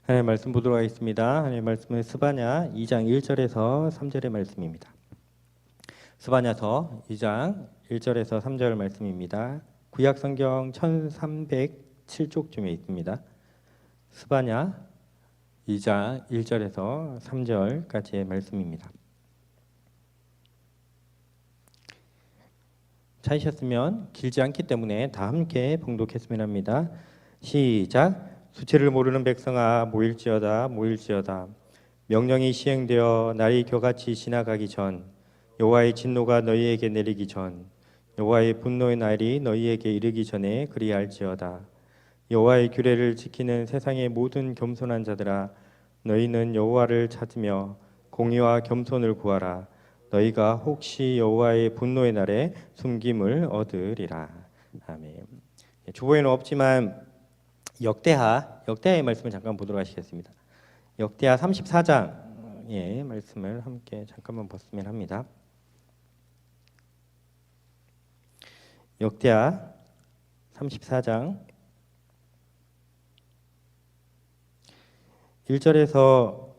하나님의 말씀 보도록 하겠습니다. 하나님의 말씀은 스바냐 2장 1절에서 3절의 말씀입니다. 스바냐서 2장 1절에서 3절 말씀입니다. 구약 성경 1307쪽쯤에 있습니다. 스바냐 2장 1절에서 3절까지의 말씀입니다. 찾으셨으면 길지 않기 때문에 다 함께 봉독했으면 합니다. 시작. 수치를 모르는 백성아 모일지어다 모일지어다. 명령이 시행되어 날이 겨같이 지나가기 전, 여호와의 진노가 너희에게 내리기 전, 여호와의 분노의 날이 너희에게 이르기 전에 그리할지어다. 여호와의 규례를 지키는 세상의 모든 겸손한 자들아, 너희는 여호와를 찾으며 공의와 겸손을 구하라. 너희가 혹시 여호와의 분노의 날에 숨김을 얻으리라. 아멘. 주보에는 없지만 역대하의 말씀을 잠깐 보도록 하시겠습니다. 역대하 34장의 말씀을 함께 잠깐만 봤으면 합니다. 역대하 34장 1절에서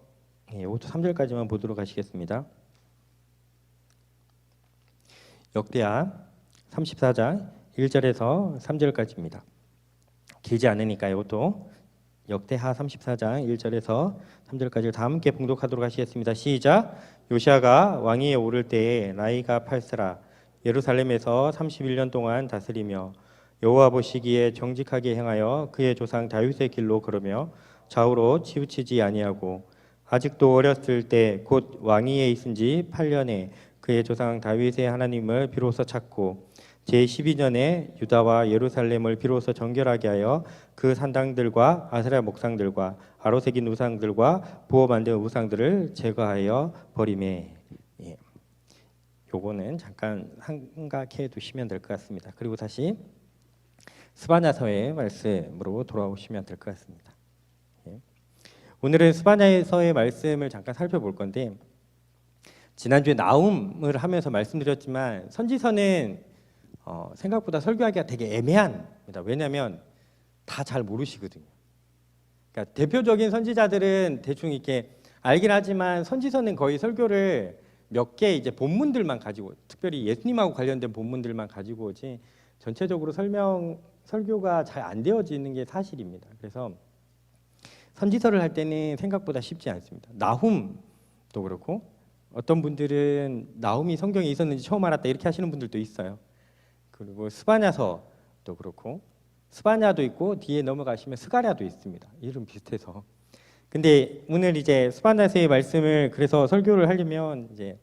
3절까지만 보도록 하시겠습니다. 역대하 34장 1절에서 3절까지입니다. 길지 않으니까요. 또 역대하 34장 1절에서 3절까지 다 함께 봉독하도록 하시겠습니다. 시작. 요시아가 왕위에 오를 때에 나이가 8세라 예루살렘에서 31년 동안 다스리며 여호와 보시기에 정직하게 행하여 그의 조상 다윗의 길로 걸으며 좌우로 치우치지 아니하고 아직도 어렸을 때 곧 왕위에 있은 지 8년에 그의 조상 다윗의 하나님을 비로소 찾고 제12년에 유다와 예루살렘을 비로소 정결하게 하여 그 산당들과 아세라 목상들과 아로새긴 우상들과 부어 만든 우상들을 제거하여 버리매. 요거는 잠깐 생각해 두시면 될 것 같습니다. 그리고 다시 스바냐서의 말씀으로 돌아오시면 될 것 같습니다. 오늘은 스바냐서의 말씀을 잠깐 살펴볼 건데, 지난주에 나훔을 하면서 말씀드렸지만 선지서는 생각보다 설교하기가 되게 애매합니다. 왜냐하면 다 잘 모르시거든요. 그러니까 대표적인 선지자들은 대충 이렇게 알긴 하지만 선지서는 거의 설교를 몇 개 이제 본문들만 가지고, 특별히 예수님하고 관련된 본문들만 가지고 오지 전체적으로 설교가 잘 안 되어지는 게 사실입니다. 그래서 선지서를 할 때는 생각보다 쉽지 않습니다. 나훔도 그렇고, 어떤 분들은 나훔이 성경에 있었는지 처음 알았다 이렇게 하시는 분들도 있어요. 그리고 스바냐서도 그렇고, 스바냐도 있고 뒤에 넘어가시면 스가랴도 있습니다. 이름 비슷해서. 근데 오늘 이제 스바냐서의 말씀을 그래서 설교를 하려면 이제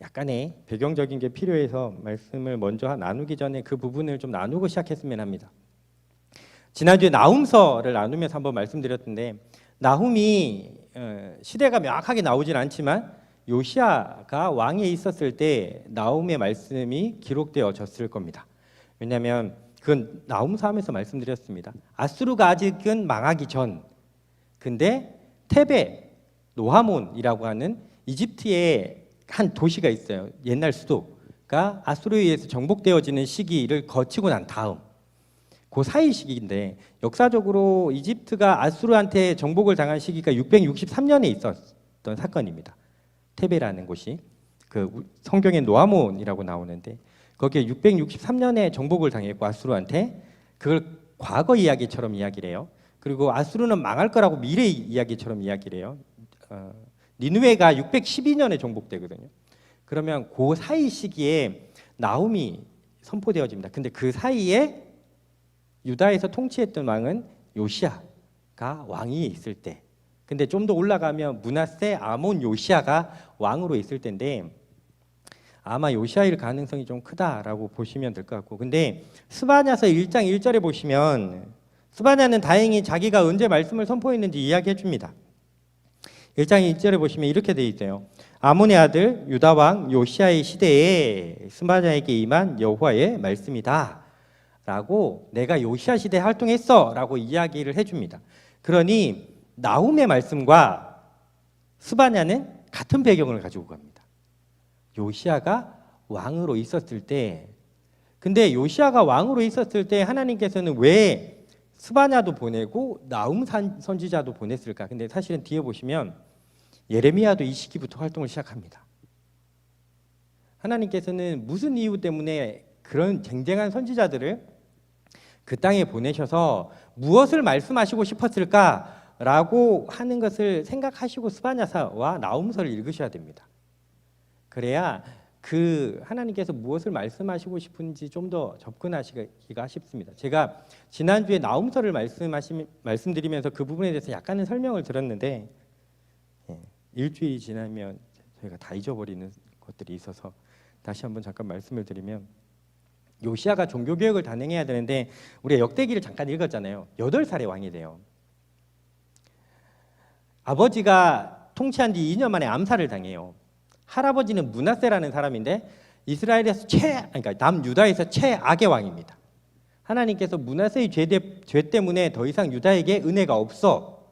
약간의 배경적인 게 필요해서 말씀을 먼저 나누기 전에 그 부분을 좀 나누고 시작했으면 합니다. 지난주에 나훔서를 나누면서 한번 말씀드렸던데, 나훔이 시대가 명확하게 나오진 않지만 요시아가 왕에 있었을 때 나훔의 말씀이 기록되어졌을 겁니다. 왜냐하면 그건 나훔서 하면서 말씀드렸습니다. 아수르가 아직은 망하기 전, 근데 테베, 노하몬이라고 하는 이집트의 한 도시가 있어요. 옛날 수도가 아수르에 의해서 정복되어지는 시기를 거치고 난 다음 그 사이 시기인데, 역사적으로 이집트가 아수르한테 정복을 당한 시기가 663년에 있었던 사건입니다. 테베라는 곳이 그 성경에 노아몬이라고 나오는데, 거기에 663년에 정복을 당했고 아수르한테, 그걸 과거 이야기처럼 이야기를 해요. 그리고 아수르는 망할 거라고 미래 이야기처럼 이야기를 해요. 니느웨가 612년에 정복되거든요. 그러면 그 사이 시기에 나훔이 선포되어집니다. 근데 그 사이에 유다에서 통치했던 왕은 요시아가 왕위에 있을 때, 근데 좀 더 올라가면 므낫세, 아몬, 요시아가 왕으로 있을 때인데, 아마 요시아일 가능성이 좀 크다라고 보시면 될 것 같고, 근데 스바냐서 1장 1절에 보시면 스바냐는 다행히 자기가 언제 말씀을 선포했는지 이야기해 줍니다. 1장 1절에 보시면 이렇게 돼 있어요. 아몬의 아들 유다 왕 요시아의 시대에 스바냐에게 임한 여호와의 말씀이다 라고, 내가 요시아 시대에 활동했어 라고 이야기를 해줍니다. 그러니 나훔의 말씀과 스바냐는 같은 배경을 가지고 갑니다. 요시아가 왕으로 있었을 때, 근데 요시아가 왕으로 있었을 때 하나님께서는 왜 스바냐도 보내고 나훔 선지자도 보냈을까? 근데 사실은 뒤에 보시면 예레미야도 이 시기부터 활동을 시작합니다. 하나님께서는 무슨 이유 때문에 그런 쟁쟁한 선지자들을 그 땅에 보내셔서 무엇을 말씀하시고 싶었을까라고 하는 것을 생각하시고 스바냐서와 나훔서를 읽으셔야 됩니다. 그래야 그 하나님께서 무엇을 말씀하시고 싶은지 좀 더 접근하시기가 쉽습니다. 제가 지난주에 나훔서를 말씀드리면서 그 부분에 대해서 약간의 설명을 드렸는데 일주일이 지나면 저희가 다 잊어버리는 것들이 있어서 다시 한번 잠깐 말씀을 드리면, 요시야가 종교개혁을 단행해야 되는데 우리가 역대기를 잠깐 읽었잖아요. 8살에 왕이 돼요. 아버지가 통치한 뒤 2년 만에 암살을 당해요. 할아버지는 므낫세라는 사람인데 이스라엘에서 그러니까 남유다에서 최악의 왕입니다. 하나님께서 므낫세의 죄 때문에 더 이상 유다에게 은혜가 없어.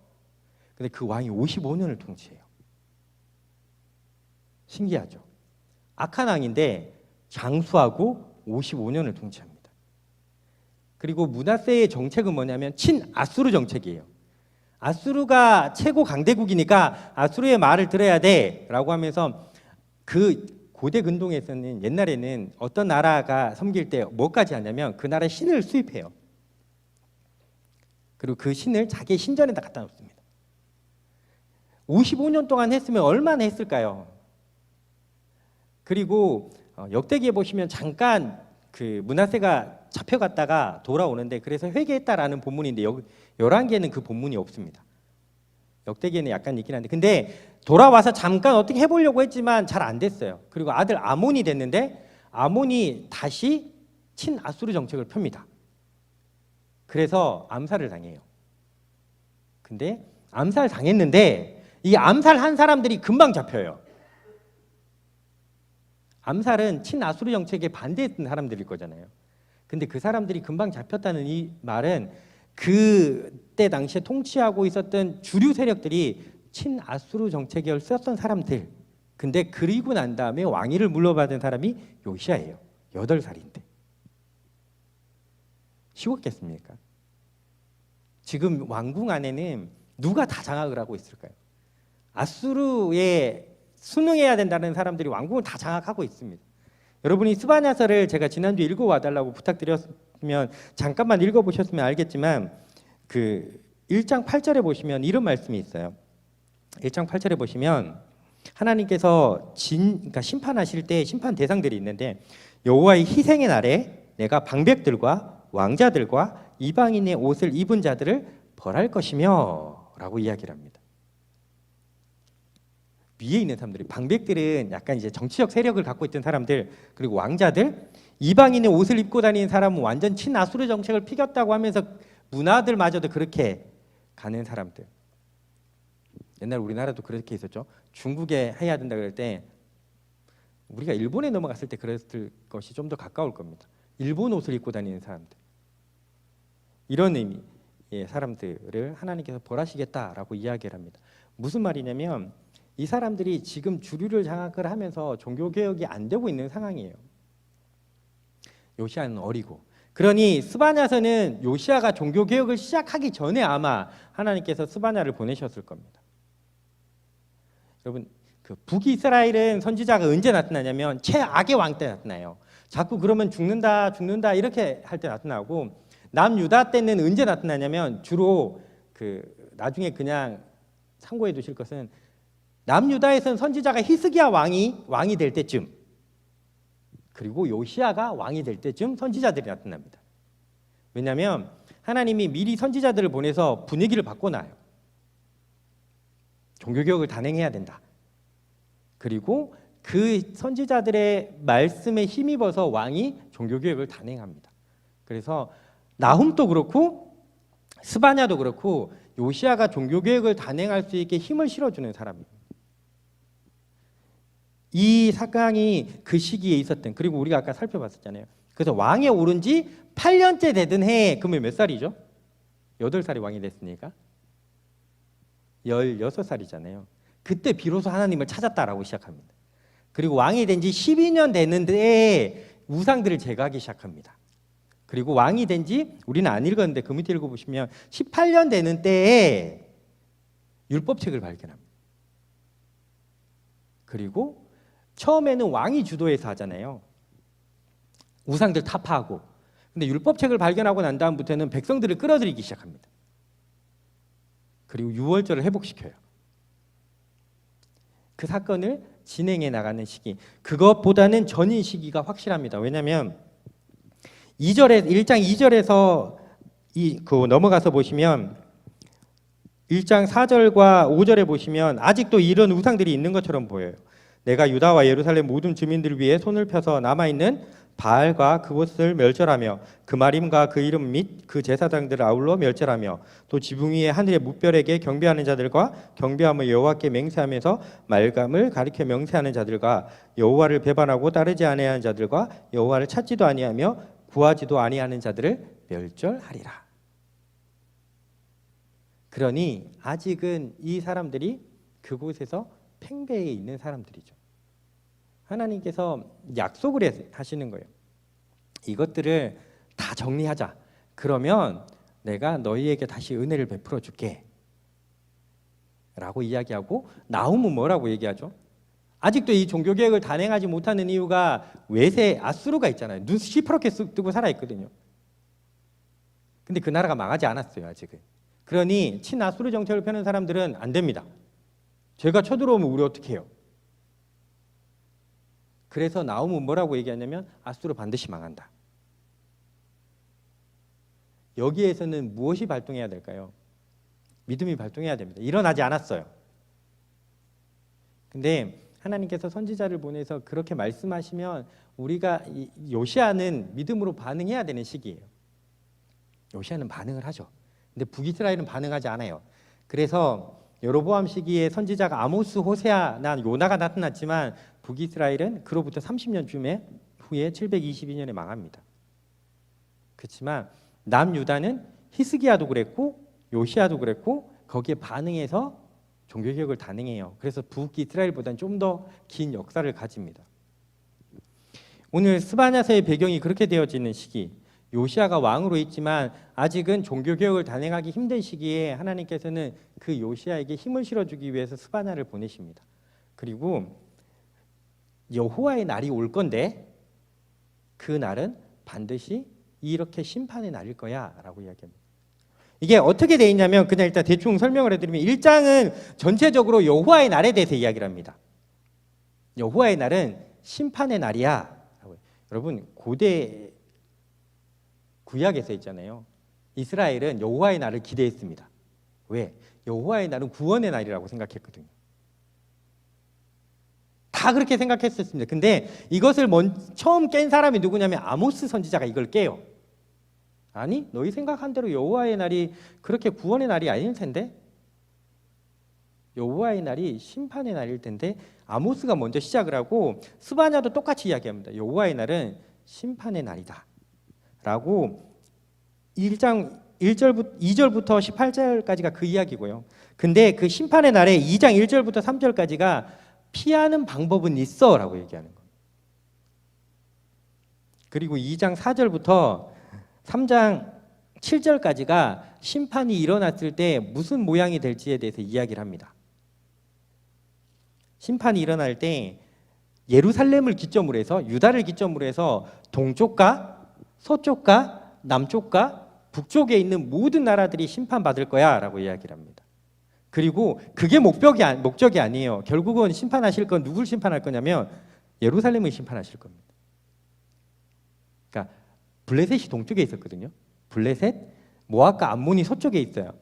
근데 그 왕이 55년을 통치해요. 신기하죠? 악한 왕인데 장수하고 55년을 통치합니다. 그리고 므낫세의 정책은 뭐냐면 친아수르 정책이에요. 아수르가 최고 강대국이니까 아수르의 말을 들어야 돼라고 하면서, 그 고대 근동에서는 옛날에는 어떤 나라가 섬길 때 뭐까지 하냐면 그 나라의 신을 수입해요. 그리고 그 신을 자기의 신전에다 갖다 놓습니다. 55년 동안 했으면 얼마나 했을까요? 그리고 역대기에 보시면 잠깐 그 므낫세가 잡혀갔다가 돌아오는데, 그래서 회개했다라는 본문인데 열왕기에는 그 본문이 없습니다. 역대기에는 약간 있긴 한데, 근데 돌아와서 잠깐 어떻게 해보려고 했지만 잘 안 됐어요. 그리고 아들 아몬이 됐는데 아몬이 다시 친아수르 정책을 펴니다. 그래서 암살을 당해요. 근데 암살 당했는데 이 암살한 사람들이 금방 잡혀요. 암살은 친아수르 정책에 반대했던 사람들일 거잖아요. 근데 그 사람들이 금방 잡혔다는 이 말은 그때 당시에 통치하고 있었던 주류 세력들이 친아수르 정책을 썼던 사람들. 근데 그리고 난 다음에 왕위를 물려받은 사람이 요시야예요. 8살인데. 쉬웠겠습니까? 지금 왕궁 안에는 누가 다 장악을 하고 있을까요? 아수르에 순응해야 된다는 사람들이 왕궁을 다 장악하고 있습니다. 여러분이 스바냐서를 제가 지난주에 읽어와달라고 부탁드렸으면 잠깐만 읽어보셨으면 알겠지만, 그 1장 8절에 보시면 이런 말씀이 있어요. 1장 8절에 보시면 하나님께서 그러니까 심판하실 때 심판 대상들이 있는데, 여호와의 희생의 날에 내가 방백들과 왕자들과 이방인의 옷을 입은 자들을 벌할 것이며 라고 이야기를 합니다. 위에 있는 사람들이, 방백들은 약간 이제 정치적 세력을 갖고 있던 사람들, 그리고 왕자들, 이방인의 옷을 입고 다니는 사람은 완전 친아수르 정책을 피겼다고 하면서 문화들마저도 그렇게 가는 사람들. 옛날 우리나라도 그렇게 있었죠. 중국에 해야 된다 그럴 때 우리가 일본에 넘어갔을 때 그랬을 것이 좀 더 가까울 겁니다. 일본 옷을 입고 다니는 사람들, 이런 의미의 사람들을 하나님께서 벌하시겠다라고 이야기를 합니다. 무슨 말이냐면 이 사람들이 지금 주류를 장악을 하면서 종교개혁이 안 되고 있는 상황이에요. 요시야는 어리고. 그러니 스바냐서는 요시야가 종교개혁을 시작하기 전에 아마 하나님께서 스바냐를 보내셨을 겁니다. 여러분, 그 북이스라엘은 선지자가 언제 나타나냐면 최악의 왕 때 나타나요. 자꾸 그러면 죽는다 이렇게 할 때 나타나고, 남유다 때는 언제 나타나냐면 주로 그 나중에 그냥 참고해 두실 것은, 남유다에서는 선지자가 히스기야 왕이 될 때쯤, 그리고 요시야가 왕이 될 때쯤 선지자들이 나타납니다. 왜냐하면 하나님이 미리 선지자들을 보내서 분위기를 바꿔놔요. 종교개혁을 단행해야 된다. 그리고 그 선지자들의 말씀에 힘입어서 왕이 종교개혁을 단행합니다. 그래서 나훔도 그렇고 스바냐도 그렇고 요시야가 종교개혁을 단행할 수 있게 힘을 실어주는 사람입니다. 이 사건이 그 시기에 있었던, 그리고 우리가 아까 살펴봤었잖아요. 그래서 왕에 오른 지 8년째 되던 해에, 그러면 몇 살이죠? 8살이 왕이 됐으니까 16살이잖아요. 그때 비로소 하나님을 찾았다라고 시작합니다. 그리고 왕이 된 지 12년 됐는데 우상들을 제거하기 시작합니다. 그리고 왕이 된 지 우리는 안 읽었는데 그 밑에 읽어보시면 18년 되는 때에 율법책을 발견합니다. 그리고 처음에는 왕이 주도해서 하잖아요. 우상들 타파하고. 근데 율법책을 발견하고 난 다음부터는 백성들을 끌어들이기 시작합니다. 그리고 유월절을 회복시켜요. 그 사건을 진행해 나가는 시기. 그것보다는 전인 시기가 확실합니다. 왜냐하면 1장 2절에서 넘어가서 보시면 1장 4절과 5절에 보시면 아직도 이런 우상들이 있는 것처럼 보여요. 내가 유다와 예루살렘 모든 주민들을 위해 손을 펴서 남아있는 바알과 그곳을 멸절하며 그 마림과 그 이름 및 그 제사장들을 아울러 멸절하며 또 지붕 위에 하늘의 뭇별에게 경배하는 자들과 경배하며 여호와께 맹세하면서 말감을 가리켜 명세하는 자들과 여호와를 배반하고 따르지 아니하는 자들과 여호와를 찾지도 아니하며 구하지도 아니하는 자들을 멸절하리라. 그러니 아직은 이 사람들이 그곳에서 팽배해 있는 사람들이죠. 하나님께서 약속을 하시는 거예요. 이것들을 다 정리하자. 그러면 내가 너희에게 다시 은혜를 베풀어 줄게 라고 이야기하고, 나훔은 뭐라고 얘기하죠? 아직도 이 종교개혁을 단행하지 못하는 이유가 외세 아수르가 있잖아요. 눈 시퍼렇게 뜨고 살아있거든요. 근데 그 나라가 망하지 않았어요, 아직은. 그러니 친아수르 정책을 펴는 사람들은 안 됩니다. 죄가 쳐들어오면 우리 어떻게 해요? 그래서 나훔은 뭐라고 얘기하냐면 아수르 반드시 망한다. 여기에서는 무엇이 발동해야 될까요? 믿음이 발동해야 됩니다. 일어나지 않았어요. 근데 하나님께서 선지자를 보내서 그렇게 말씀하시면 우리가 요시아는 믿음으로 반응해야 되는 시기예요. 요시아는 반응을 하죠. 근데 북이스라엘은 반응하지 않아요. 그래서 여로보암 시기에 선지자가 아모스, 호세아나 요나가 나타났지만 북이스라엘은 그로부터 30년 후에 722년에 망합니다. 그렇지만 남유다는 히스기야도 그랬고 요시아도 그랬고 거기에 반응해서 종교개혁을 단행해요. 그래서 북이스라엘보다는 좀 더 긴 역사를 가집니다. 오늘 스바냐서의 배경이 그렇게 되어지는 시기, 요시아가 왕으로 있지만 아직은 종교개혁을 단행하기 힘든 시기에 하나님께서는 그 요시아에게 힘을 실어주기 위해서 스바냐를 보내십니다. 그리고 여호와의 날이 올 건데 그 날은 반드시 이렇게 심판의 날일 거야 라고 이야기합니다. 이게 어떻게 돼 있냐면 그냥 일단 대충 설명을 해드리면 1장은 전체적으로 여호와의 날에 대해서 이야기를 합니다. 여호와의 날은 심판의 날이야. 여러분 고대 구약에서 있잖아요. 이스라엘은 여호와의 날을 기대했습니다. 왜? 여호와의 날은 구원의 날이라고 생각했거든요. 다 그렇게 생각했었습니다. 근데 이것을 처음 깬 사람이 누구냐면 아모스 선지자가 이걸 깨요. 아니, 너희 생각한 대로 여호와의 날이 그렇게 구원의 날이 아닐 텐데, 여호와의 날이 심판의 날일 텐데. 아모스가 먼저 시작을 하고 스바냐도 똑같이 이야기합니다. 여호와의 날은 심판의 날이다 라고 1장 2절부터 18절까지가 그 이야기고요. 근데 그 심판의 날에 2장 1절부터 3절까지가 피하는 방법은 있어 라고 얘기하는 거예요. 그리고 2장 4절부터 3장 7절까지가 심판이 일어났을 때 무슨 모양이 될지에 대해서 이야기를 합니다. 심판이 일어날 때 예루살렘을 기점으로 해서, 유다를 기점으로 해서 동쪽과 서쪽과 남쪽과 북쪽에 있는 모든 나라들이 심판받을 거야 라고 이야기를 합니다. 그리고 그게 목적이 아니에요. 결국은 심판하실 건 누굴 심판할 거냐면 예루살렘을 심판하실 겁니다. 그러니까 블레셋이 동쪽에 있었거든요. 블레셋, 모압과 암몬이 서쪽에 있어요.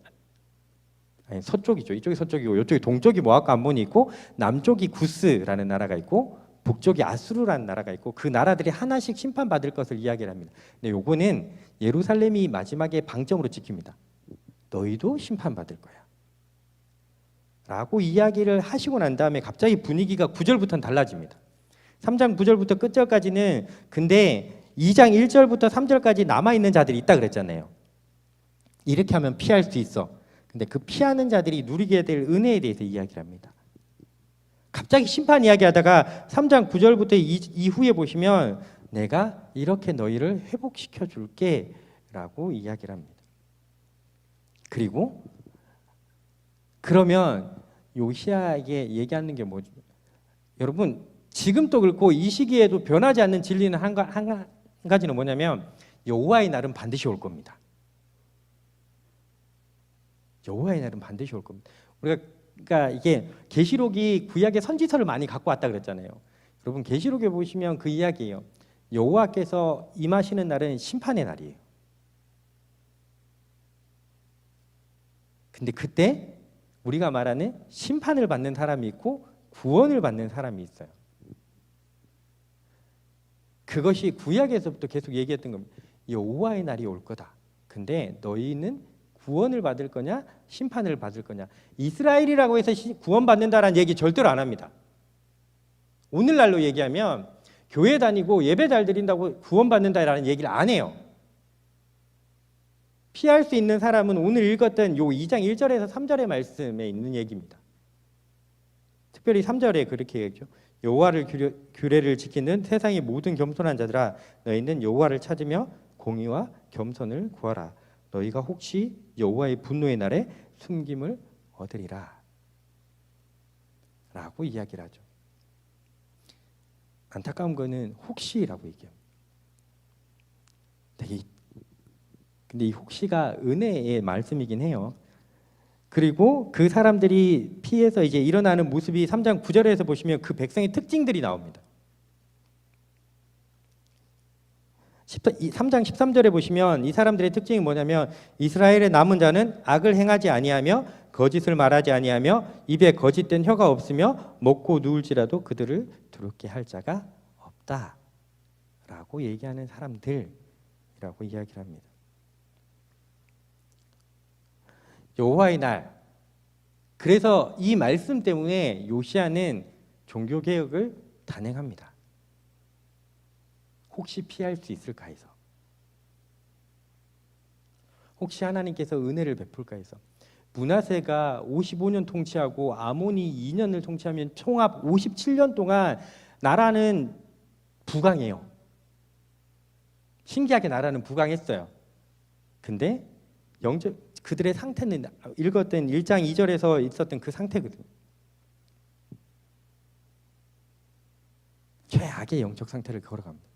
아니, 서쪽이죠. 이쪽이 서쪽이고 이쪽이 동쪽이 모압과 암몬이 있고 남쪽이 구스라는 나라가 있고 북쪽이 아수르라는 나라가 있고 그 나라들이 하나씩 심판받을 것을 이야기를 합니다. 근데 요거는 예루살렘이 마지막에 방점으로 찍힙니다. 너희도 심판받을 거야 라고 이야기를 하시고 난 다음에 갑자기 분위기가 9절부터는 달라집니다. 3장 9절부터 끝절까지는 근데 2장 1절부터 3절까지 남아있는 자들이 있다 그랬잖아요. 이렇게 하면 피할 수 있어. 근데 그 피하는 자들이 누리게 될 은혜에 대해서 이야기를 합니다. 갑자기 심판 이야기하다가 3장 9절부터 이후에 보시면 내가 이렇게 너희를 회복시켜 줄게 라고 이야기를 합니다. 그리고 그러면 요시야에게 얘기하는 게 뭐죠? 여러분 지금도 그렇고 이 시기에도 변하지 않는 진리는 한 가지는 뭐냐면 여호와의 날은 반드시 올 겁니다. 여호와의 날은 반드시 올 겁니다. 우리가 그러니까 이게 계시록이 구약의 선지서를 많이 갖고 왔다 그랬잖아요. 여러분 계시록에 보시면 그 이야기예요. 여호와께서 임하시는 날은 심판의 날이에요. 근데 그때 우리가 말하는 심판을 받는 사람이 있고 구원을 받는 사람이 있어요. 그것이 구약에서부터 계속 얘기했던 겁니다. 여호와의 날이 올 거다. 근데 너희는 구원을 받을 거냐 심판을 받을 거냐. 이스라엘이라고 해서 구원받는다라는 얘기 절대로 안 합니다. 오늘날로 얘기하면 교회 다니고 예배 잘 드린다고 구원받는다라는 얘기를 안 해요. 피할 수 있는 사람은 오늘 읽었던 요 2장 1절에서 3절의 말씀에 있는 얘기입니다. 특별히 3절에 그렇게 얘기했죠. 여호와를 규례를 지키는 세상의 모든 겸손한 자들아 너희는 여호와를 찾으며 공의와 겸손을 구하라. 너희가 혹시 여호와의 분노의 날에 숨김을 얻으리라 라고 이야기를 하죠. 안타까운 거는 혹시라고 얘기해요. 근데 이 혹시가 은혜의 말씀이긴 해요. 그리고 그 사람들이 피해서 이제 일어나는 모습이 3장 9절에서 보시면 그 백성의 특징들이 나옵니다. 3장 13절에 보시면 이 사람들의 특징이 뭐냐면 이스라엘의 남은 자는 악을 행하지 아니하며 거짓을 말하지 아니하며 입에 거짓된 혀가 없으며 먹고 누울지라도 그들을 두렵게 할 자가 없다라고 얘기하는 사람들이라고 이야기를 합니다. 여호와의 날. 그래서 이 말씀 때문에 요시야는 종교개혁을 단행합니다. 혹시 피할 수 있을까 해서. 혹시 하나님께서 은혜를 베풀까 해서. 므낫세가 55년 통치하고 아몬이 2년을 통치하면 총합 57년 동안 나라는 부강해요. 신기하게 나라는 부강했어요. 근데 그들의 상태는 읽었던 1장 2절에서 있었던 그 상태거든요. 최악의 영적 상태를 걸어갑니다.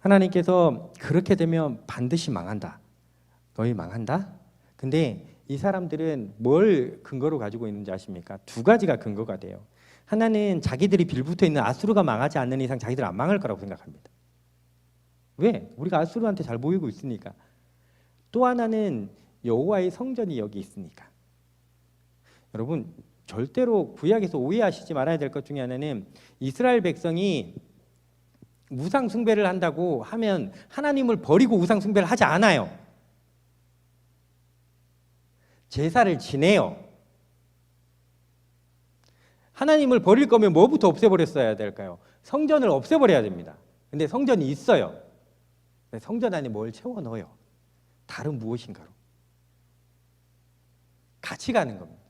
하나님께서 그렇게 되면 반드시 망한다. 너희 망한다? 근데 이 사람들은 뭘 근거로 가지고 있는지 아십니까? 두 가지가 근거가 돼요. 하나는 자기들이 빌붙어 있는 아수르가 망하지 않는 이상 자기들 안 망할 거라고 생각합니다. 왜? 우리가 아수르한테 잘 보이고 있으니까. 또 하나는 여호와의 성전이 여기 있으니까. 여러분 절대로 구약에서 오해하시지 말아야 될 것 중에 하나는 이스라엘 백성이 우상 숭배를 한다고 하면 하나님을 버리고 우상 숭배를 하지 않아요. 제사를 지내요. 하나님을 버릴 거면 뭐부터 없애버렸어야 될까요? 성전을 없애버려야 됩니다. 근데 성전이 있어요. 성전 안에 뭘 채워 넣어요? 다른 무엇인가로 같이 가는 겁니다.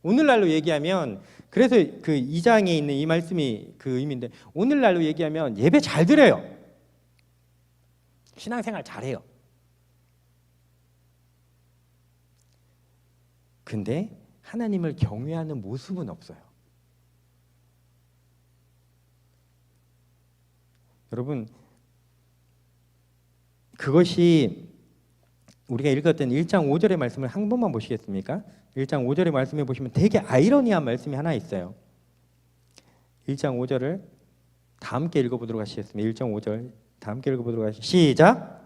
오늘날로 얘기하면 그래서 그 2장에 있는 이 말씀이 그 의미인데 오늘날로 얘기하면 예배 잘 드려요. 신앙생활 잘해요. 근데 하나님을 경외하는 모습은 없어요. 여러분 그것이 우리가 읽었던 1장 5절의 말씀을 한 번만 보시겠습니까? 1장 5절의 말씀에 보시면 되게 아이러니한 말씀이 하나 있어요. 1장 5절을 다 함께 읽어보도록 하시겠습니다. 1장 5절 다 함께 읽어보도록 하시겠습니다. 시작!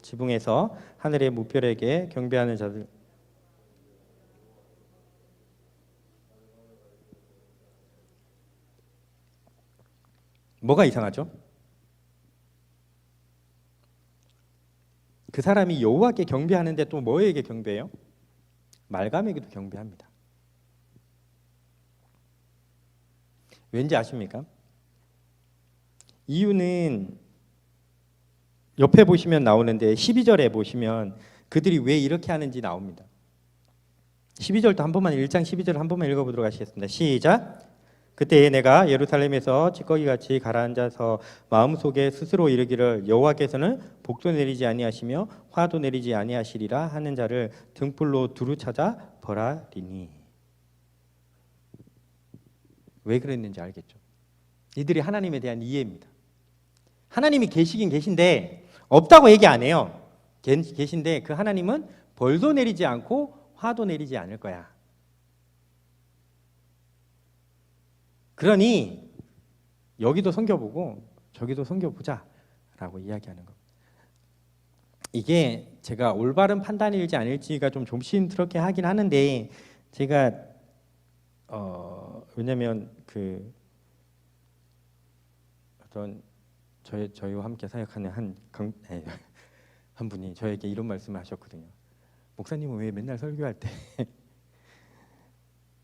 지붕에서 하늘의 무별에게 경배하는 자들 뭐가 이상하죠? 그 사람이 여호와께 경배하는데 또 뭐에게 경배해요? 말감에게도 경배합니다. 왠지 아십니까? 이유는 옆에 보시면 나오는데 12절에 보시면 그들이 왜 이렇게 하는지 나옵니다. 12절도 한 번만 1장 12절 한 번만 읽어보도록 하시겠습니다. 시작. 그때 내가 예루살렘에서 찌꺼기같이 가라앉아서 마음속에 스스로 이르기를 여호와께서는 복도 내리지 아니하시며 화도 내리지 아니하시리라 하는 자를 등불로 두루 찾아 벌하리니. 왜 그랬는지 알겠죠? 이들이 하나님에 대한 이해입니다. 하나님이 계시긴 계신데 없다고 얘기 안 해요. 계신데 그 하나님은 벌도 내리지 않고 화도 내리지 않을 거야. 그러니 여기도 섬겨보고 저기도 섬겨보자 라고 이야기하는 겁니다. 이게 제가 올바른 판단일지 아닐지가 좀 조심스럽게 하긴 하는데, 제가 왜냐면 그 어떤 저희와 함께 사역하는 한 분이 저에게 이런 말씀을 하셨거든요. 목사님은 왜 맨날 설교할 때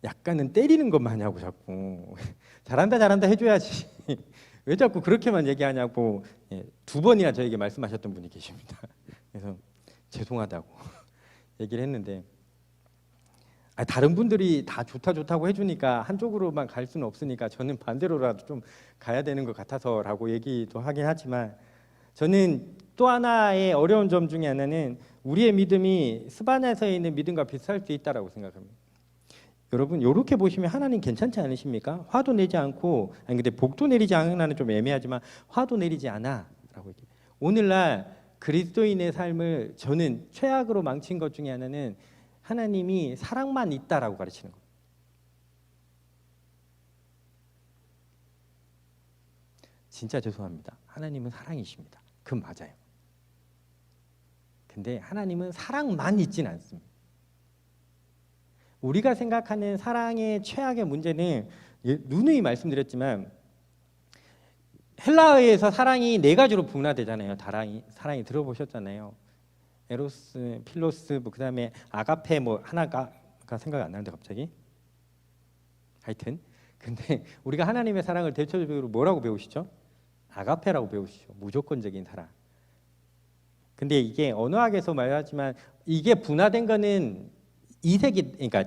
약간은 때리는 것만 하냐고, 자꾸 잘한다 해줘야지 왜 자꾸 그렇게만 얘기하냐고 2번이나 저에게 말씀하셨던 분이 계십니다. 그래서 죄송하다고 얘기를 했는데, 다른 분들이 다 좋다고 해주니까 한쪽으로만 갈 수는 없으니까 저는 반대로라도 좀 가야 되는 것 같아서라고 얘기도 하긴 하지만, 저는 또 하나의 어려운 점 중에 하나는 우리의 믿음이 스바냐서에 있는 믿음과 비슷할 수 있다라고 생각합니다. 여러분, 이렇게 보시면 하나님 괜찮지 않으십니까? 화도 내지 않고, 근데 복도 내리지 않으나는 좀 애매하지만 화도 내리지 않아라고 얘기해요. 오늘날 그리스도인의 삶을 저는 최악으로 망친 것 중에 하나는 하나님이 사랑만 있다라고 가르치는 거예요. 진짜 죄송합니다. 하나님은 사랑이십니다. 그건 맞아요. 근데 하나님은 사랑만 있진 않습니다. 우리가 생각하는 사랑의 최악의 문제는, 누누이 말씀드렸지만 헬라어에서 사랑이 4가지로 분화되잖아요. 사랑이 들어보셨잖아요. 에로스, 필로스, 그다음에 아가페, 하나가 생각이 안 나는데 갑자기. 하여튼 근데 우리가 하나님의 사랑을 대표적으로 뭐라고 배우시죠? 아가페라고 배우시죠. 무조건적인 사랑. 근데 이게 언어학에서 말하지만 이게 분화된 거는 2세기, 그러니까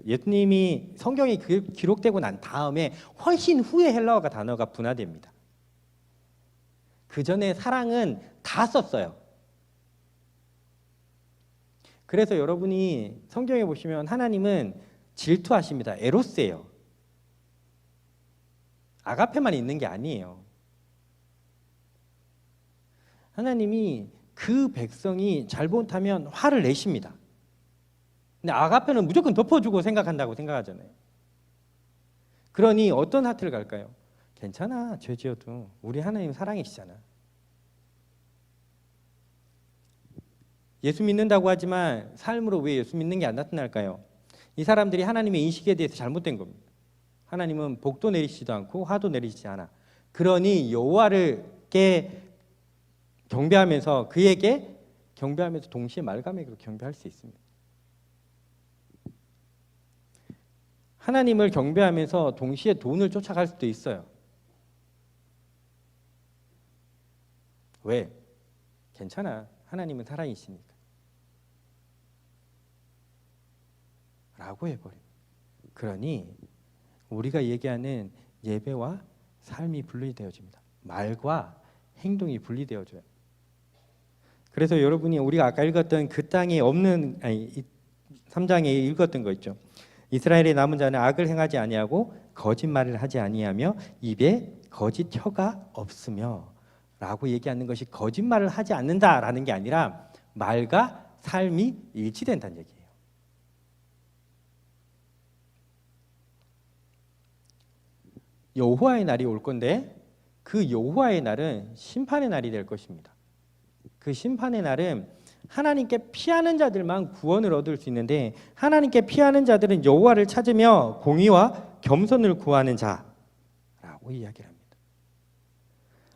예수님이 성경이 기록되고 난 다음에 훨씬 후에 헬라어 단어가 분화됩니다. 그 전에 사랑은 다 썼어요. 그래서 여러분이 성경에 보시면 하나님은 질투하십니다. 에로스예요. 아가페만 있는 게 아니에요. 하나님이 그 백성이 잘못하면 화를 내십니다. 근데 아가페는 무조건 덮어주고 생각한다고 생각하잖아요. 그러니 어떤 하트를 갈까요? 괜찮아, 죄 지어도 우리 하나님 사랑이시잖아. 예수 믿는다고 하지만 삶으로 왜 예수 믿는 게 안 나타날까요? 이 사람들이 하나님의 인식에 대해서 잘못된 겁니다. 하나님은 복도 내리시지도 않고 화도 내리시지 않아. 그러니 여호와를께 경배하면서, 그에게 경배하면서 동시에 말감에게로 경배할 수 있습니다. 하나님을 경배하면서 동시에 돈을 쫓아갈 수도 있어요. 왜? 괜찮아. 하나님은 사랑이시니까. 라고 해버립니다. 그러니 우리가 얘기하는 예배와 삶이 분리되어집니다. 말과 행동이 분리되어져요. 그래서 여러분이 우리가 아까 읽었던 그 땅에 없는, 3장에 읽었던 거 있죠. 이스라엘의 남은 자는 악을 행하지 아니하고 거짓말을 하지 아니하며 입에 거짓 혀가 없으며 라고 얘기하는 것이 거짓말을 하지 않는다라는 게 아니라 말과 삶이 일치된다는 얘기예요. 여호와의 날이 올 건데 그 여호와의 날은 심판의 날이 될 것입니다. 그 심판의 날은 하나님께 피하는 자들만 구원을 얻을 수 있는데, 하나님께 피하는 자들은 여호와를 찾으며 공의와 겸손을 구하는 자라고 이야기를 합니다.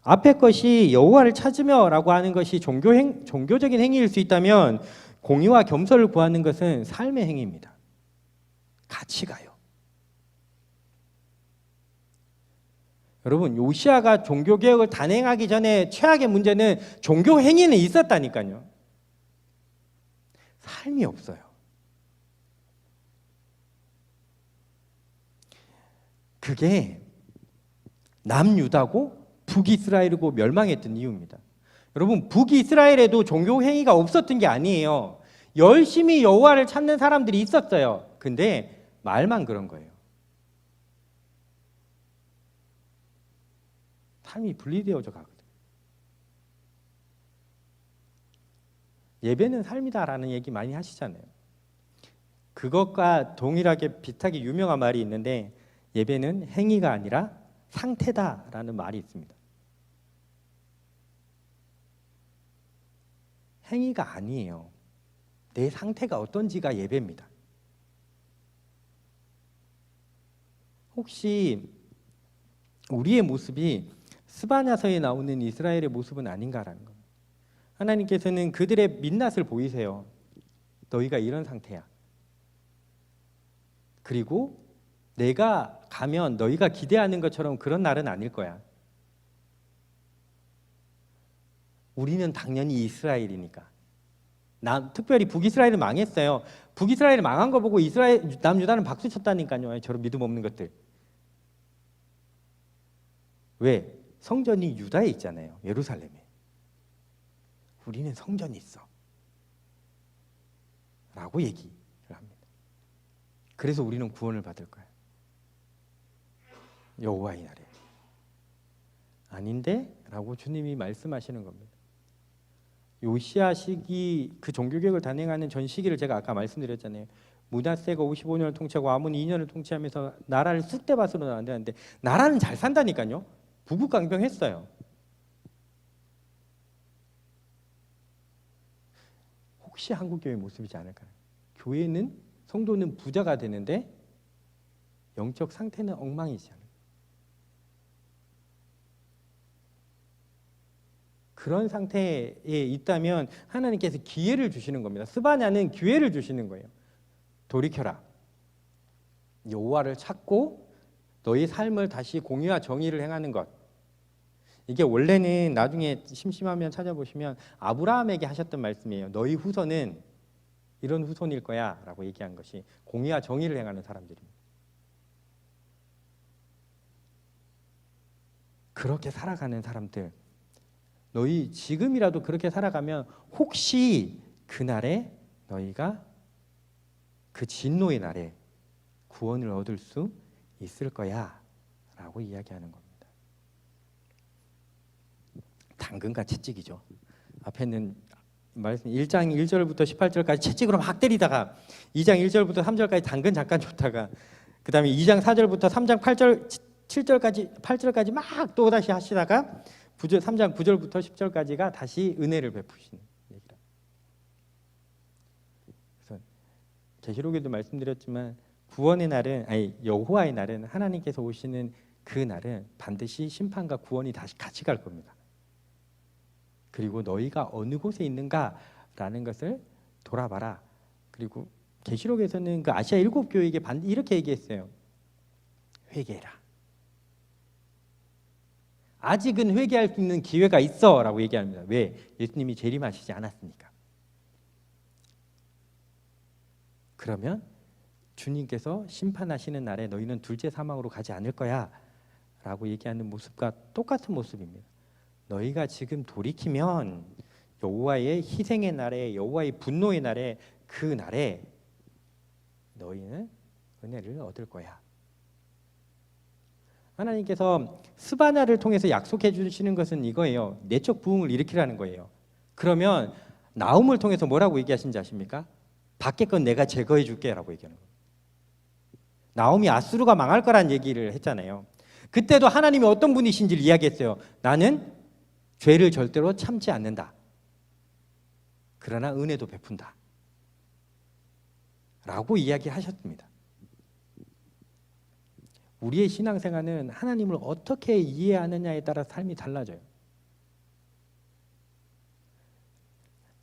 앞에 것이 여호와를 찾으며라고 하는 것이 종교적인 행위일 수 있다면, 공의와 겸손을 구하는 것은 삶의 행위입니다. 같이 가요. 여러분, 요시아가 종교개혁을 단행하기 전에 최악의 문제는 종교 행위는 있었다니까요. 삶이 없어요. 그게 남유다고 북이스라엘이고 멸망했던 이유입니다. 여러분, 북이스라엘에도 종교 행위가 없었던 게 아니에요. 열심히 여호와를 찾는 사람들이 있었어요. 근데 말만 그런 거예요. 삶이 분리되어져 가거든요. 예배는 삶이다라는 얘기 많이 하시잖아요. 그것과 동일하게 비슷하게 유명한 말이 있는데, 예배는 행위가 아니라 상태다라는 말이 있습니다. 행위가 아니에요. 내 상태가 어떤지가 예배입니다. 혹시 우리의 모습이 스바냐서에 나오는 이스라엘의 모습은 아닌가라는 겁니다. 하나님께서는 그들의 민낯을 보이세요. 너희가 이런 상태야. 그리고 내가 가면 너희가 기대하는 것처럼 그런 날은 아닐 거야. 우리는 당연히 이스라엘이니까. 특별히 북이스라엘은 망했어요. 북이스라엘이 망한 거 보고 이스라엘 남유다는 박수 쳤다니까요. 저런 믿음 없는 것들. 왜? 성전이 유다에 있잖아요. 예루살렘에. 우리는 성전이 있어 라고 얘기를 합니다. 그래서 우리는 구원을 받을 거야. 여호와의 날에. 아닌데? 라고 주님이 말씀하시는 겁니다. 요시야 시기, 그 종교개혁을 단행하는 전 시기를 제가 아까 말씀드렸잖아요. 므낫세가 55년을 통치하고 아몬이 2년을 통치하면서 나라를 쑥대밭으로 만드는데, 나라는 잘 산다니까요. 부국강병했어요. 혹시 한국교회 모습이지 않을까요? 교회는, 성도는 부자가 되는데 영적 상태는 엉망이지 않을까요? 그런 상태에 있다면 하나님께서 기회를 주시는 겁니다. 스바냐는 기회를 주시는 거예요. 돌이켜라. 여호와를 찾고 너희 삶을 다시 공의와 정의를 행하는 것. 이게 원래는 나중에 심심하면 찾아보시면 아브라함에게 하셨던 말씀이에요. 너희 후손은 이런 후손일 거야 라고 얘기한 것이 공의와 정의를 행하는 사람들입니다. 그렇게 살아가는 사람들, 너희 지금이라도 그렇게 살아가면 혹시 그날에 너희가 그 진노의 날에 구원을 얻을 수 있을 거야 라고 이야기하는 겁니다. 당근과 채찍이죠. 앞에는 말씀 1장 1절부터 18절까지 채찍으로 막 때리다가 2장 1절부터 3절까지 당근 잠깐 줬다가 그 다음에 2장 4절부터 3장 8절 7절까지 8절까지 막 또다시 하시다가 3장 9절부터 10절까지가 다시 은혜를 베푸시는 얘기라. 그래서 계시록에도 말씀드렸지만 구원의 날은, 아니 여호와의 날은, 하나님께서 오시는 그 날은 반드시 심판과 구원이 다시 같이 갈 겁니다. 그리고 너희가 어느 곳에 있는가라는 것을 돌아봐라. 그리고 계시록에서는 그 아시아 7교회에게 이렇게 얘기했어요. 회개해라. 아직은 회개할 수 있는 기회가 있어 라고 얘기합니다. 왜? 예수님이 재림하시지 않았으니까. 그러면 주님께서 심판하시는 날에 너희는 둘째 사망으로 가지 않을 거야 라고 얘기하는 모습과 똑같은 모습입니다. 너희가 지금 돌이키면 여호와의 희생의 날에, 여호와의 분노의 날에, 그 날에 너희는 은혜를 얻을 거야. 하나님께서 스바냐를 통해서 약속해 주시는 것은 이거예요. 내적 부흥을 일으키라는 거예요. 그러면 나훔을 통해서 뭐라고 얘기하신지 아십니까? 밖에 건 내가 제거해 줄게 라고 얘기하는 거예요. 나훔이 아수르가 망할 거란 얘기를 했잖아요. 그때도 하나님이 어떤 분이신지를 이야기했어요. 나는 죄를 절대로 참지 않는다. 그러나 은혜도 베푼다. 라고 이야기하셨습니다. 우리의 신앙생활은 하나님을 어떻게 이해하느냐에 따라 삶이 달라져요.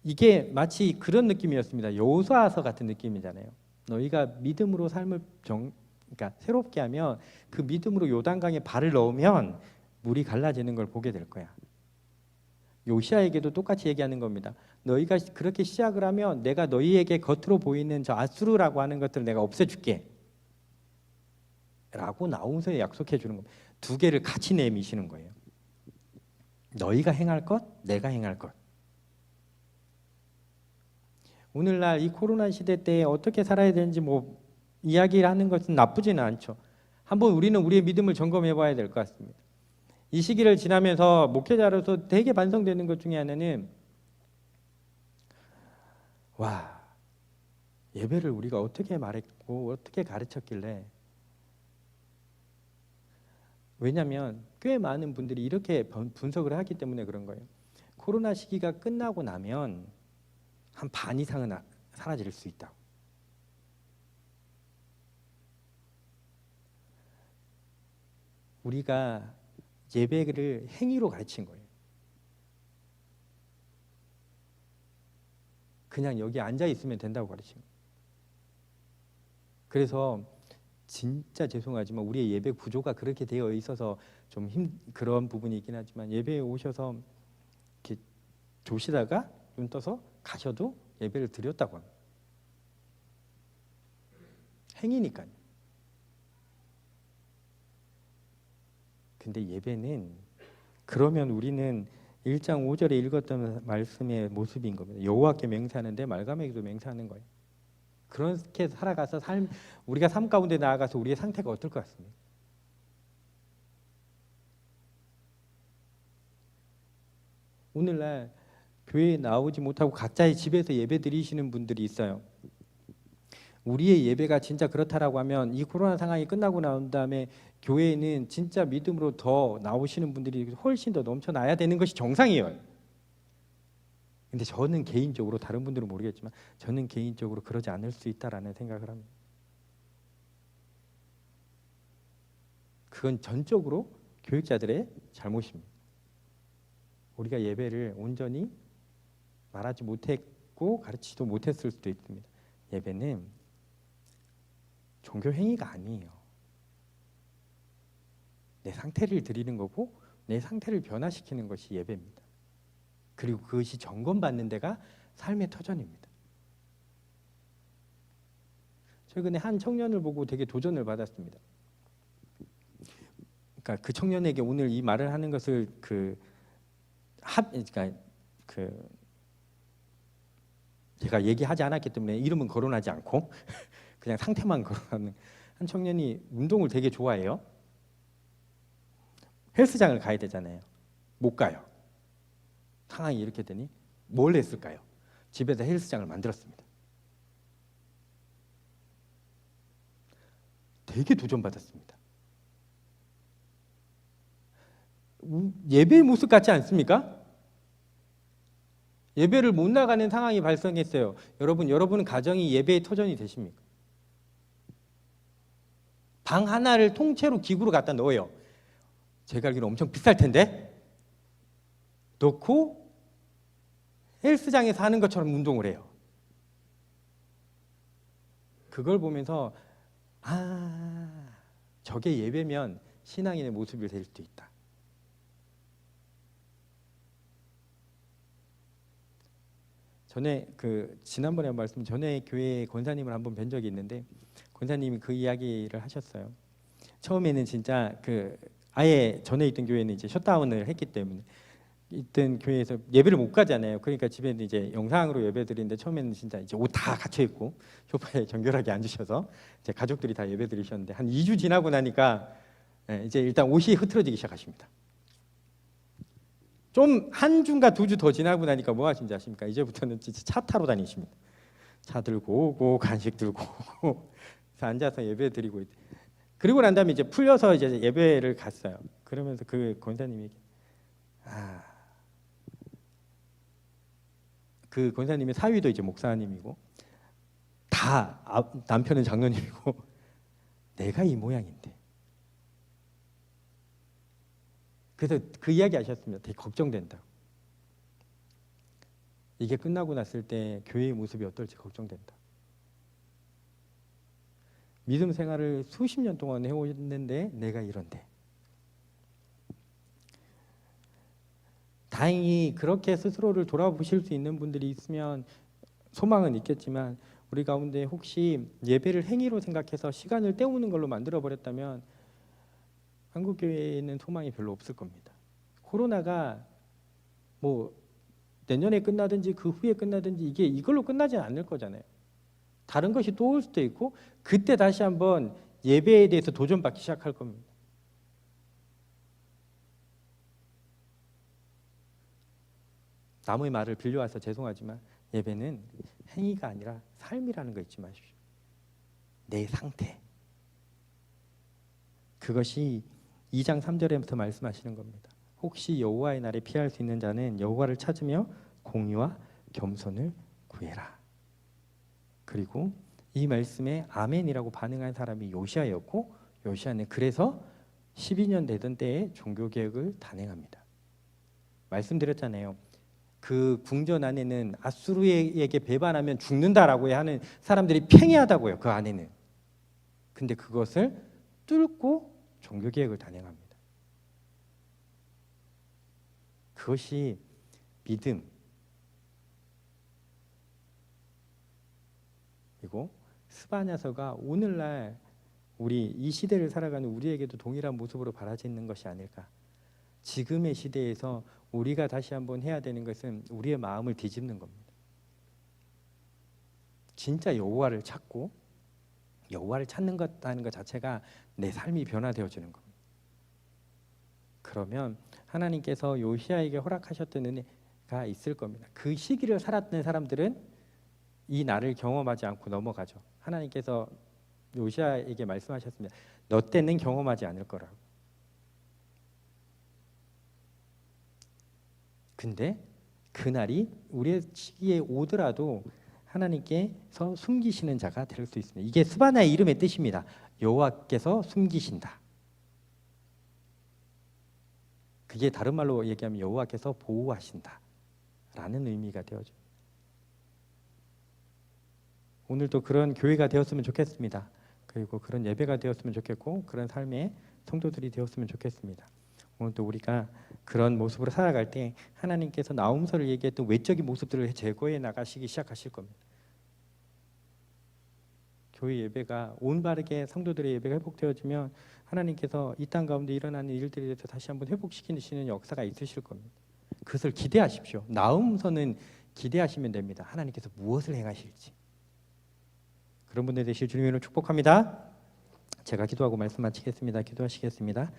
이게 마치 그런 느낌이었습니다. 여호수아서 같은 느낌이잖아요. 너희가 믿음으로 삶을 그러니까 새롭게 하면 그 믿음으로 요단강에 발을 넣으면 물이 갈라지는 걸 보게 될 거야. 요시아에게도 똑같이 얘기하는 겁니다. 너희가 그렇게 시작을 하면 내가 너희에게 겉으로 보이는 저 아수르라고 하는 것들을 내가 없애줄게. 라고 나오면서 약속해 주는 겁니다. 두 개를 같이 내미시는 거예요. 너희가 행할 것, 내가 행할 것. 오늘날 이 코로나 시대 때 어떻게 살아야 되는지 뭐 이야기를 하는 것은 나쁘지는 않죠. 한번 우리는 우리의 믿음을 점검해 봐야 될 것 같습니다. 이 시기를 지나면서 목회자로서 되게 반성되는 것 중에 하나는 와, 예배를 우리가 어떻게 말했고 어떻게 가르쳤길래, 왜냐하면 꽤 많은 분들이 이렇게 분석을 하기 때문에 그런 거예요. 코로나 시기가 끝나고 나면 한 반 이상은 사라질 수 있다. 우리가 예배를 행위로 가르친 거예요. 그냥 여기 앉아 있으면 된다고 가르친 거예요. 그래서 진짜 죄송하지만 우리의 예배 구조가 그렇게 되어 있어서 좀 그런 부분이 있긴 하지만, 예배에 오셔서 이렇게 조시다가 눈 떠서 가셔도 예배를 드렸다고 합니다. 행위니까요. 근데 예배는, 그러면 우리는 1장 5절에 읽었던 말씀의 모습인 겁니다. 여호와께 맹세하는데 말감에게도 맹세하는 거예요. 그렇게 살아가서 우리가 삶 가운데 나아가서 우리의 상태가 어떨 것 같습니까? 오늘날 교회에 나오지 못하고 각자의 집에서 예배 드리시는 분들이 있어요. 우리의 예배가 진짜 그렇다라고 하면 이 코로나 상황이 끝나고 나온 다음에 교회에는 진짜 믿음으로 더 나오시는 분들이 훨씬 더 넘쳐나야 되는 것이 정상이에요. 근데 저는 개인적으로, 다른 분들은 모르겠지만 저는 개인적으로 그러지 않을 수 있다라는 생각을 합니다. 그건 전적으로 교육자들의 잘못입니다. 우리가 예배를 온전히 말하지 못했고 가르치지도 못했을 수도 있습니다. 예배는 종교 행위가 아니에요. 내 상태를 드리는 거고 내 상태를 변화시키는 것이 예배입니다. 그리고 그것이 점검받는 데가 삶의 터전입니다. 최근에 한 청년을 보고 되게 도전을 받았습니다. 그러니까 그 청년에게 오늘 이 말을 하는 것을 그러니까 제가 얘기하지 않았기 때문에 이름은 거론하지 않고 그냥 상태만 거론하는 한 청년이 운동을 되게 좋아해요. 헬스장을 가야 되잖아요. 못 가요. 상황이 이렇게 되니 뭘 했을까요? 집에서 헬스장을 만들었습니다. 되게 도전받았습니다. 예배의 모습 같지 않습니까? 예배를 못 나가는 상황이 발생했어요. 여러분은 가정이 예배의 터전이 되십니까? 방 하나를 통째로 기구로 갖다 넣어요. 제가 알기로 엄청 비쌀 텐데 넣고 헬스장에서 하는 것처럼 운동을 해요. 그걸 보면서 저게 예배면 신앙인의 모습이 될 수도 있다. 전에 지난번에 말씀 전에 교회 권사님을 한번 뵌 적이 있는데 권사님이 그 이야기를 하셨어요. 처음에는 진짜 아예 전에 있던 교회는 이제 셧다운을 했기 때문에 있던 교회에서 예배를 못 가잖아요. 그러니까 집에는 이제 영상으로 예배 드리는데 처음에는 진짜 이제 옷 다 갖춰 입고 소파에 정결하게 앉으셔서 이제 가족들이 다 예배 드리셨는데 한 2주 지나고 나니까 이제 일단 옷이 흐트러지기 시작하십니다. 좀 한 주인가 2주 더 지나고 나니까 뭐 하신지 아십니까? 이제부터는 진짜 차 타러 다니십니다. 차 들고 오고 간식 들고 오고 앉아서 예배 드리고 그리고 난 다음에 이제 풀려서 이제 예배를 갔어요. 그러면서 그 권사님이 그 권사님의 사위도 이제 목사님이고 다 남편은 장로님이고 내가 이 모양인데. 그래서 그 이야기 하셨습니다. 되게 걱정된다. 이게 끝나고 났을 때 교회의 모습이 어떨지 걱정된다. 믿음 생활을 수십 년 동안 해오는데 내가 이런데. 다행히 그렇게 스스로를 돌아보실 수 있는 분들이 있으면 소망은 있겠지만 우리 가운데 혹시 예배를 행위로 생각해서 시간을 때우는 걸로 만들어 버렸다면 한국 교회에는 소망이 별로 없을 겁니다. 코로나가 뭐 내년에 끝나든지 그 후에 끝나든지 이게 이걸로 끝나지는 않을 거잖아요. 다른 것이 또 올 수도 있고 그때 다시 한번 예배에 대해서 도전받기 시작할 겁니다. 남의 말을 빌려와서 죄송하지만 예배는 행위가 아니라 삶이라는 거 잊지 마십시오. 내 상태. 그것이 2장 3절에부터 말씀하시는 겁니다. 혹시 여호와의 날에 피할 수 있는 자는 여호와를 찾으며 공의와 겸손을 구해라. 그리고 이 말씀에 아멘이라고 반응한 사람이 요시아였고 요시아는 그래서 12년 되던 때에 종교개혁을 단행합니다. 말씀드렸잖아요. 그 궁전 안에는 아수르에게 배반하면 죽는다라고 하는 사람들이 팽배하다고요. 그 안에는. 근데 그것을 뚫고 종교개혁을 단행합니다. 그것이 믿음 그리고 스바냐서가 오늘날 우리 이 시대를 살아가는 우리에게도 동일한 모습으로 바라지는 것이 아닐까. 지금의 시대에서 우리가 다시 한번 해야 되는 것은 우리의 마음을 뒤집는 겁니다. 진짜 여호와를 찾고 여호와를 찾는 것하는 것 자체가 내 삶이 변화되어지는 겁니다. 그러면 하나님께서 요시아에게 허락하셨던 은혜가 있을 겁니다. 그 시기를 살았던 사람들은 이 날을 경험하지 않고 넘어가죠. 하나님께서 요시아에게 말씀하셨습니다. 너 때는 경험하지 않을 거라고. 근데 그날이 우리의 시기에 오더라도 하나님께서 숨기시는 자가 될 수 있습니다. 이게 스바냐의 이름의 뜻입니다. 여호와께서 숨기신다. 그게 다른 말로 얘기하면 여호와께서 보호하신다 라는 의미가 되어집니다. 오늘도 그런 교회가 되었으면 좋겠습니다. 그리고 그런 예배가 되었으면 좋겠고 그런 삶의 성도들이 되었으면 좋겠습니다. 오늘도 우리가 그런 모습으로 살아갈 때 하나님께서 나홈서를 얘기했던 외적인 모습들을 제거해 나가시기 시작하실 겁니다. 교회 예배가 올바르게 성도들의 예배가 회복되어지면 하나님께서 이 땅 가운데 일어나는 일들에 대해서 다시 한번 회복시키시는 역사가 있으실 겁니다. 그것을 기대하십시오. 나홈서는 기대하시면 됩니다. 하나님께서 무엇을 행하실지. 그런 분들 되실 주님으로 축복합니다. 제가 기도하고 말씀 마치겠습니다. 기도하시겠습니다.